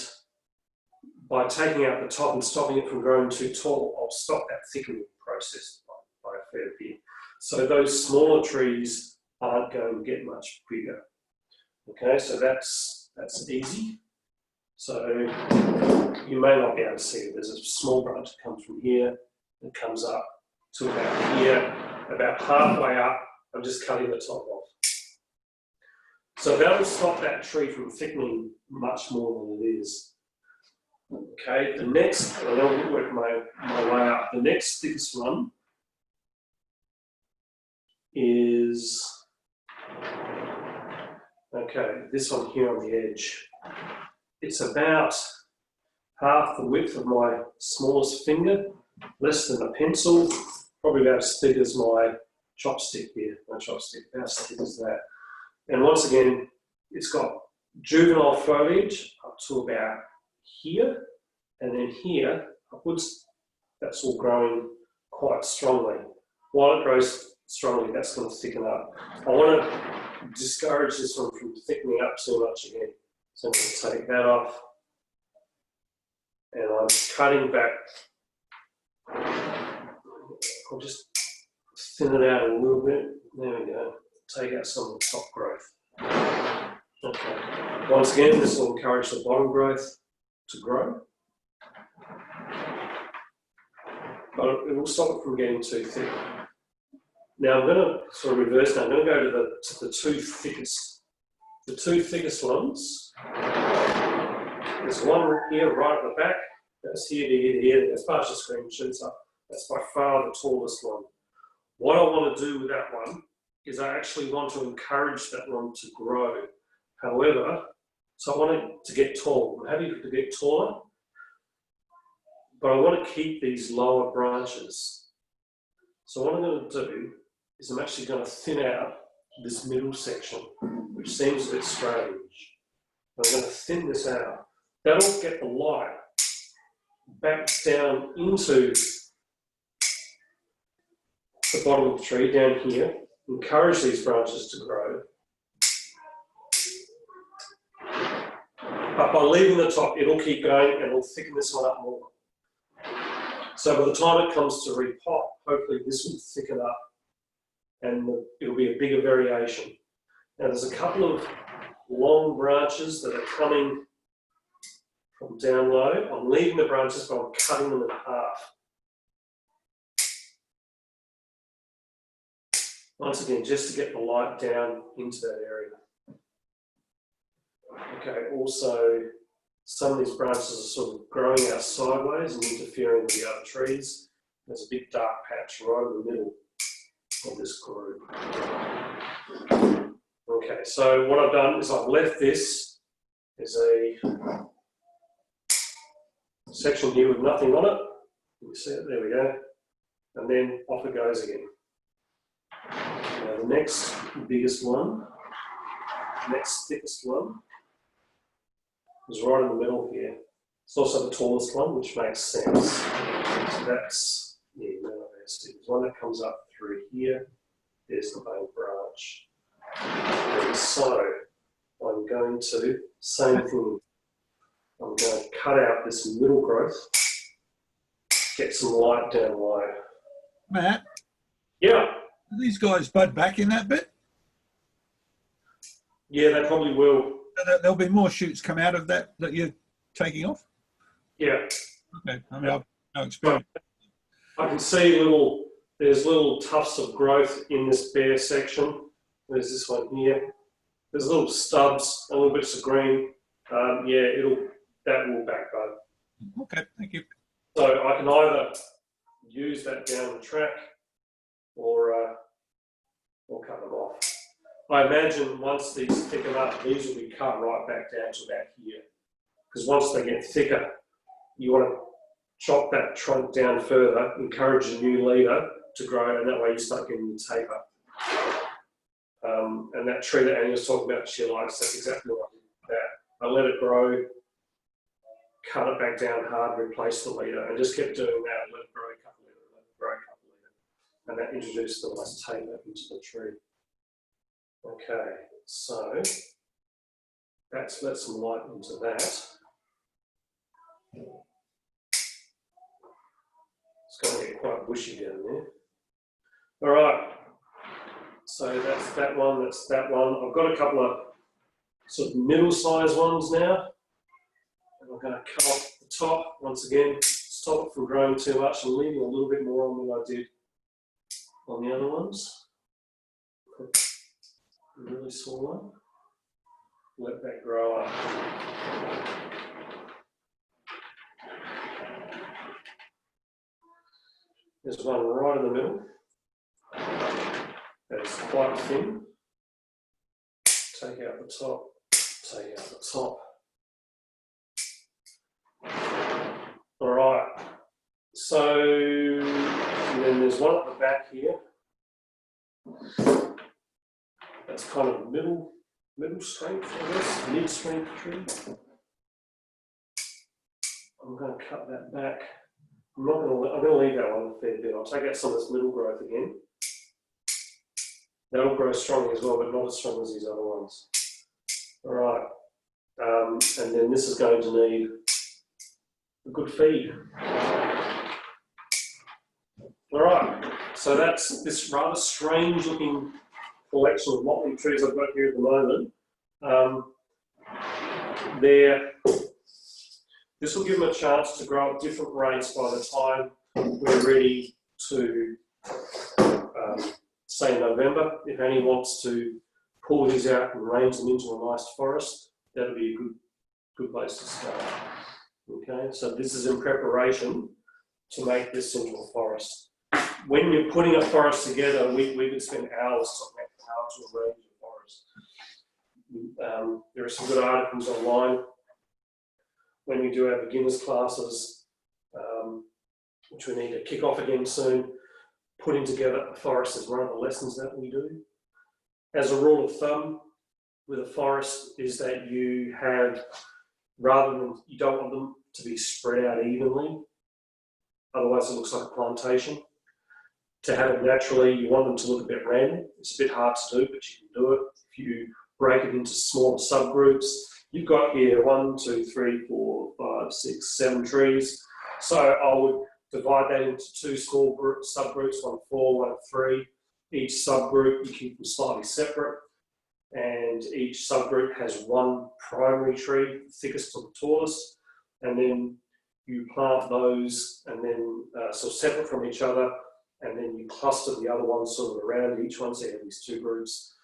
by taking out the top and stopping it from growing too tall, I'll stop that thickening process by a fair bit. So those smaller trees aren't going to get much bigger. Okay, so that's easy. So you may not be able to see it. There's a small branch that comes from here and comes up to about here, about halfway up. I'm just cutting the top off. So that will stop that tree from thickening much more than it is. Okay, the next, and I'll work my way up. The next thickest one is, okay, this one here on the edge. It's about half the width of my smallest finger, less than a pencil, probably about as thick as my chopstick here, about as thick as that. And once again, it's got juvenile foliage up to about here, and then here upwards, that's all growing quite strongly. While it grows strongly, that's going to thicken up. I want to discourage this one from thickening up too much again. So I'm going to take that off, and I'm cutting back. I'll just thin it out a little bit. There we go. Take out some of the top growth. Okay. Once again, this will encourage the bottom growth to grow, but it will stop it from getting too thick. Now I'm going to sort of reverse now. I'm going to go to the two thickest. The two thickest ones. There's one here right at the back. That's here to here to here. That's partial screen shoots up. That's by far the tallest one. What I want to do with that one is I actually want to encourage that one to grow. However, so I want it to get tall. I'm happy to get taller, but I want to keep these lower branches. So what I'm going to do is I'm actually going to thin out this middle section, which seems a bit strange. I'm going to thin this out. That'll get the light back down into the bottom of the tree, down here, encourage these branches to grow. But by leaving the top, it'll keep going and it'll thicken this one up more. So by the time it comes to repot, hopefully this will thicken up and it'll be a bigger variation. Now there's a couple of long branches that are coming from down low. I'm leaving the branches, but I'm cutting them in half. Once again, just to get the light down into that area. Okay, also, some of these branches are sort of growing out sideways and interfering with the other trees. There's a big dark patch right in the middle. of this group. Okay, so what I've done is I've left this as a section here with nothing on it. You see it? There we go. And then off it goes again. Now the next biggest one, next thickest one, is right in the middle here. It's also the tallest one, which makes sense. So that's, yeah, there's one that comes up through here. There's the main branch. And so I'm going to, same thing, I'm going to cut out this middle growth, get some light down low. Matt, Yeah, do these guys bud back in that bit? yeah, they probably will. There'll be more shoots come out of that you're taking off? Yeah, Okay, I mean, I've no experience. I can see there's little tufts of growth in this bare section. There's this one here. There's little stubs, a little bits of green. Yeah, that will back bud. Okay, thank you. So I can either use that down the track or cut them off. I imagine once these thicken up, these will be cut right back down to about here. Because once they get thicker, you want to chop that trunk down further, encourage a new leader to grow, and that way you start getting the taper. And that tree that Annie was talking about, she likes, that's exactly like that. I let it grow, cut it back down hard, replace the leader, and just kept doing that. Let it grow, cut the leader, let it grow, cut the leader. And that introduced the nice taper into the tree. Okay, so let's let some light into that. It's going to get quite bushy down there. All right, so that's that one, that's that one. I've got a couple of sort of middle-sized ones now. And I'm going to cut off the top once again, stop it from growing too much and leaving a little bit more on than I did on the other ones. A really small one. Let that grow up. There's one right in the middle. That's quite thin. Take out the top, take out the top. All right, so and then there's one at the back here. That's kind of middle strength, I guess, mid-strength tree. I'm going to cut that back. I'm going to leave that one a fair bit. I'll take out some of this middle growth again. That'll grow strongly as well, but not as strong as these other ones. All right, and then this is going to need a good feed. All right, so that's this rather strange looking collection of motley trees I've got here at the moment. This will give them a chance to grow at different rates by the time we're ready to, say November. If Annie wants to pull these out and range them into a nice forest, that'll be a good place to start. Okay, so this is in preparation to make this into a forest. When you're putting a forest together, we could spend hours talking about how to arrange a forest. There are some good articles online when we do our beginners classes, which we need to kick off again soon. Putting together a forest is one of the lessons that we do. As a rule of thumb with a forest is that you have, rather than, you don't want them to be spread out evenly, otherwise it looks like a plantation. To have it naturally, you want them to look a bit random. It's a bit hard to do, but you can do it. If you break it into smaller subgroups, you've got here 1, 2, 3, 4, 5, 6, 7 trees. So I would divide that into 2 small subgroups, 1 4, 1 3. Each subgroup you keep them slightly separate, and each subgroup has 1 primary tree, thickest to the tallest, and then you plant those and then sort of separate from each other, and then you cluster the other ones sort of around each one, so you have these 2 groups.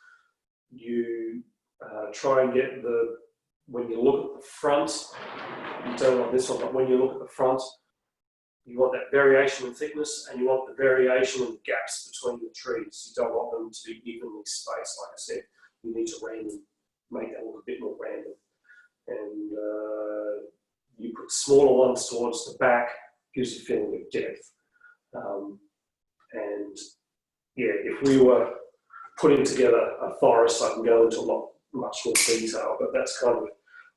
You try and get the, when you look at the front, you don't want this one, but when you look at the front, You want that variation in thickness, and you want the variation in gaps between the trees. You don't want them to be evenly spaced. Like I said, you need to make that look a bit more random. And you put smaller ones towards the back, gives you a feeling of depth. And yeah, if we were putting together a forest, I can go into much more detail, but that's kind of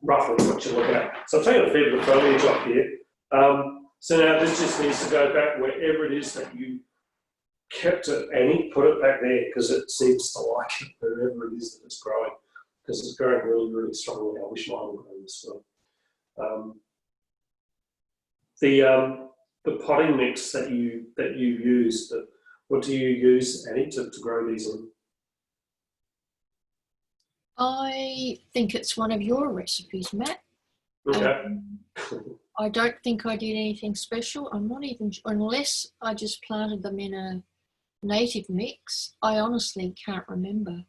roughly what you look at. So I've taken a fair bit of foliage up here. So now this just needs to go back wherever it is that you kept it, Annie, put it back there, because it seems to like it wherever it is that it's growing, because it's growing really, really strongly. I wish mine would grow as well. The potting mix that you use, what do you use, Annie, to grow these in? I think it's one of your recipes, Matt. Okay. I don't think I did anything special. I'm not even, unless I just planted them in a native mix. I honestly can't remember.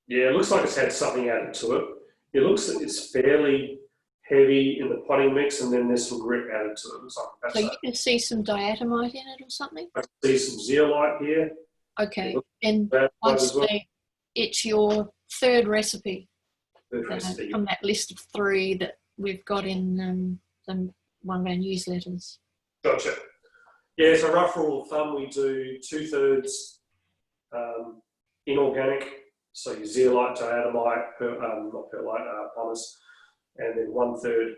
Yeah, it looks like it's had something added to it. It looks like it's fairly heavy in the potting mix, and then there's some grit added to it. It looks like that's So you can see some diatomite in it or something? I see some zeolite here. Okay, and That I'd as well. say it's your third recipe Good recipe. from that list of 3 that we've got in one of our newsletters. Gotcha. Yeah, so rough rule of thumb, we do 2/3 inorganic, so your zeolite, diatomite, not perlite, pumice, and then 1/3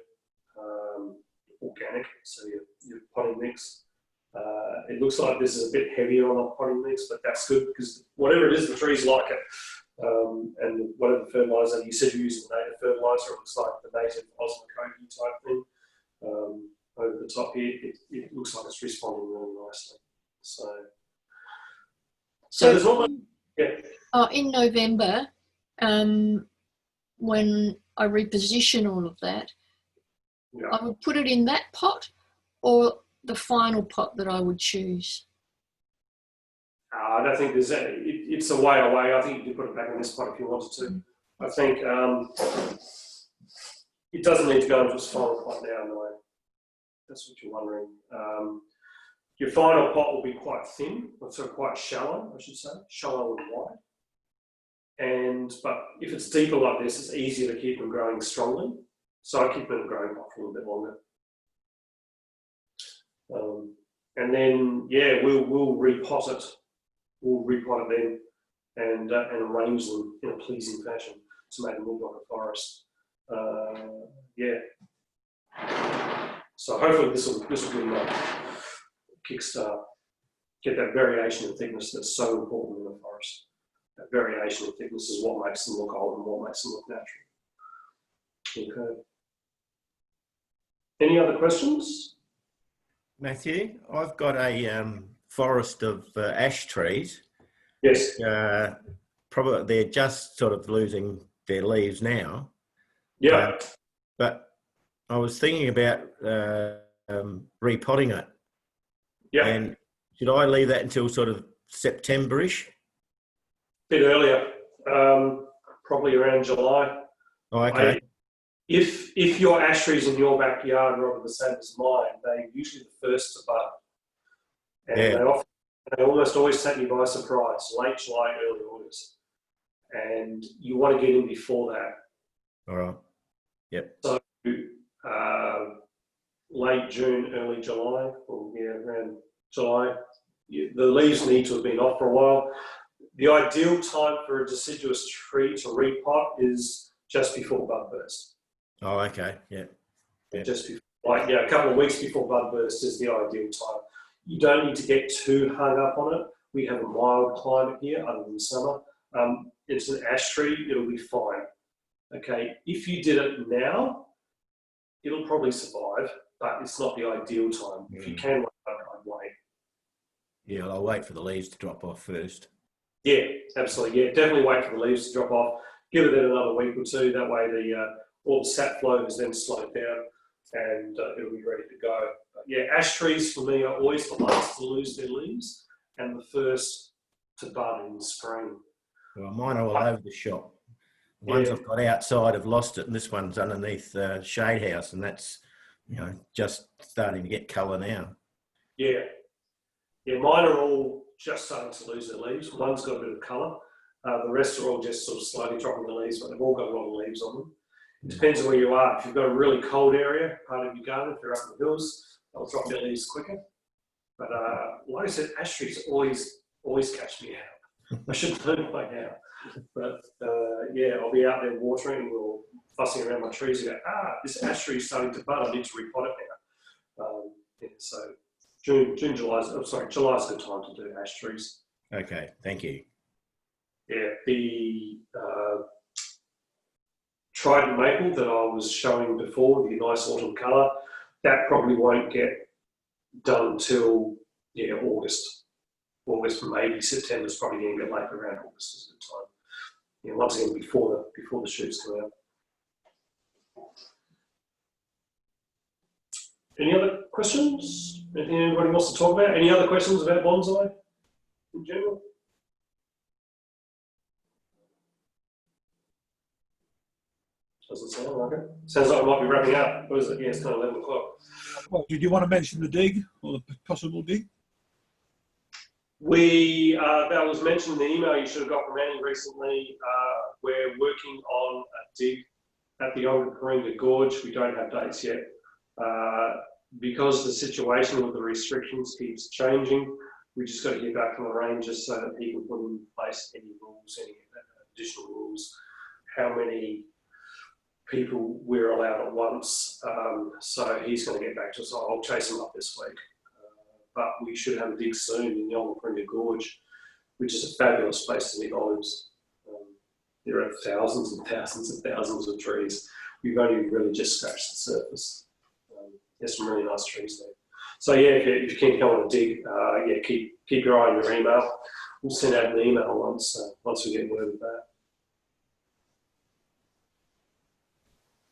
organic, so your potting mix. It looks like this is a bit heavier on the potting mix, but that's good because whatever it is, the trees like it. And whatever fertiliser, you said you're using native fertiliser, it looks like the native osmocote type thing. Over the top here, it looks like it's responding really nicely. So there's not much, yeah. In November, when I reposition all of that, Yeah. I would put it in that pot or the final pot that I would choose. I don't think there's it's a way away. I think you can put it back in this pot if you wanted to. I think it doesn't need to go into its final pot now, no. That's what you're wondering. Your final pot will be quite thin, or sort of quite shallow, I should say, shallow and wide. But if it's deeper like this, it's easier to keep them growing strongly. So I keep them growing pot for a little bit longer. And then, yeah, we'll repot it. We'll repot it then and arrange them in a pleasing fashion to make them look like a forest. Yeah. So hopefully this will really kickstart, get that variation in thickness that's so important in a forest. That variation in thickness is what makes them look old and what makes them look natural. Okay. Any other questions? Matthew, I've got a forest of ash trees. Yes. Probably they're just sort of losing their leaves now. Yeah. But I was thinking about repotting it. Yeah. And should I leave that until sort of September-ish? Bit earlier, probably around July. Oh, okay. If your ash trees in your backyard are the same as mine, they're usually the first to bud. And they almost always take me by surprise, late July, early August. And you want to get in before that. All right. Yep. So late June, early July, or yeah, around July, the leaves need to have been off for a while. The ideal time for a deciduous tree to repot is just before bud burst. Oh, okay. Yeah. Just before, a couple of weeks before bud burst is the ideal time. You don't need to get too hung up on it. We have a mild climate here, other than summer. It's an ash tree; it'll be fine. Okay, if you did it now, it'll probably survive, but it's not the ideal time. If you can wait, I'd wait. Yeah, I'll wait for the leaves to drop off first. Yeah, absolutely. Yeah, definitely wait for the leaves to drop off. Give it then another week or two. That way, all the sap flow has then slowed down, and it'll be ready to go. But yeah, ash trees for me are always the last to lose their leaves and the first to bud in the spring. Well, mine are all over the shop. The ones I've got outside have lost it, and this one's underneath the shade house, and that's just starting to get colour now. Yeah. Yeah, mine are all just starting to lose their leaves. One's got a bit of colour. The rest are all just sort of slowly dropping the leaves, but they've all got a lot of leaves on them. It depends on where you are. If you've got a really cold area, part of your garden, if you're up in the hills, they'll drop their leaves quicker. But like I said, ash trees always catch me out. I should learn by now. But yeah, I'll be out there watering or fussing around my trees and go, this ash tree is starting to bud, I need to repot it now. Yeah, so July's a good time to do ash trees. Okay, thank you. Yeah, the trident maple that I was showing before, the nice autumn colour, that probably won't get done until August, maybe September is probably going to get late around August is a good time. Yeah, once again before the shoots come out. Any other questions? Anything anybody wants to talk about? Any other questions about bonsai in general? Doesn't sound like it. Sounds like we might be wrapping up. What is it? Yeah, it's kind of 11 o'clock. Well, did you want to mention the dig or the possible dig? That was mentioned in the email you should have got from Annie recently. We're working on a dig at the old Coringa Gorge. We don't have dates yet. Because the situation with the restrictions keeps changing, we just got to hear back from the rangers so that he can put in place any rules, any additional rules, how many people we're allowed at once. So he's going to get back to us. I'll chase him up this week. But we should have a dig soon in the old Coringa Gorge, which is a fabulous place to dig olives. There are thousands and thousands and thousands of trees. We've only really just scratched the surface. There's some really nice trees there. So yeah, if you can come on a dig, keep your eye on your email. We'll send out an email once we get word of that.